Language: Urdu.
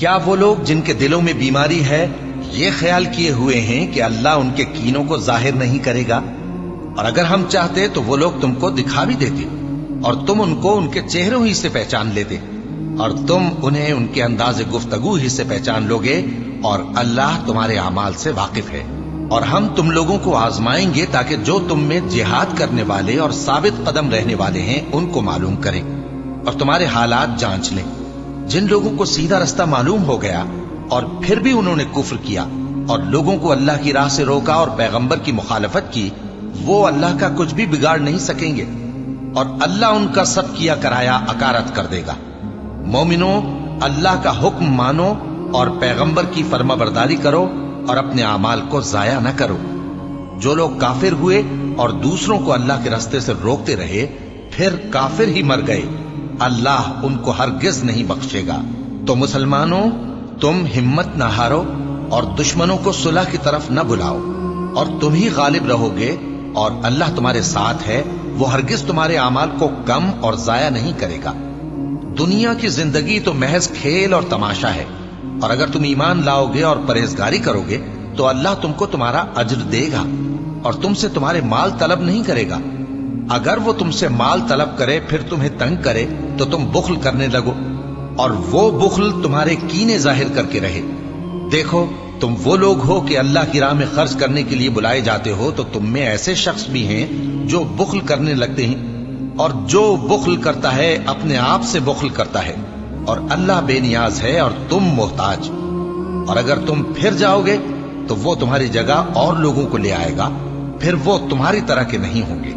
کیا وہ لوگ جن کے دلوں میں بیماری ہے یہ خیال کیے ہوئے ہیں کہ اللہ ان کے کینوں کو ظاہر نہیں کرے گا؟ اور اگر ہم چاہتے تو وہ لوگ تم کو دکھا بھی دیتے اور تم ان کو ان کے چہروں ہی سے پہچان لیتے، اور تم انہیں ان کے انداز گفتگو ہی سے پہچان لوگے، اور اللہ تمہارے اعمال سے واقف ہے۔ اور ہم تم لوگوں کو آزمائیں گے تاکہ جو تم میں جہاد کرنے والے اور ثابت قدم رہنے والے ہیں ان کو معلوم کریں اور تمہارے حالات جانچ لیں۔ جن لوگوں کو سیدھا رستہ معلوم ہو گیا اور پھر بھی انہوں نے کفر کیا اور لوگوں کو اللہ کی راہ سے روکا اور پیغمبر کی مخالفت کی، وہ اللہ کا کچھ بھی بگاڑ نہیں سکیں گے، اور اللہ ان کا سب کیا کرایا اکارت کر دے گا۔ مومنو، اللہ کا حکم مانو اور پیغمبر کی فرما برداری کرو اور اپنے اعمال کو ضائع نہ کرو۔ جو لوگ کافر ہوئے اور دوسروں کو اللہ کے راستے سے روکتے رہے پھر کافر ہی مر گئے، اللہ ان کو ہرگز نہیں بخشے گا۔ تو مسلمانوں، تم ہمت نہ ہارو اور دشمنوں کو صلح کی طرف نہ بلاؤ، اور تم ہی غالب رہو گے، اور اللہ تمہارے ساتھ ہے، وہ ہرگز تمہارے اعمال کو کم اور ضائع نہیں کرے گا۔ دنیا کی زندگی تو محض کھیل اور تماشا ہے، اور اگر تم ایمان لاؤ گے اور پرہیزگاری کرو گے تو اللہ تم کو تمہارا اجر دے گا اور تم سے تمہارے مال طلب نہیں کرے گا۔ اگر وہ تم سے مال طلب کرے پھر تمہیں تنگ کرے تو تم بخل کرنے لگو، اور وہ بخل تمہارے کینے ظاہر کر کے رہے۔ دیکھو، تم وہ لوگ ہو کہ اللہ کی راہ میں خرچ کرنے کے لیے بلائے جاتے ہو، تو تم میں ایسے شخص بھی ہیں جو بخل کرنے لگتے ہیں، اور جو بخل کرتا ہے اپنے آپ سے بخل کرتا ہے، اور اللہ بے نیاز ہے اور تم محتاج۔ اور اگر تم پھر جاؤ گے تو وہ تمہاری جگہ اور لوگوں کو لے آئے گا، پھر وہ تمہاری طرح کے نہیں ہوں گے۔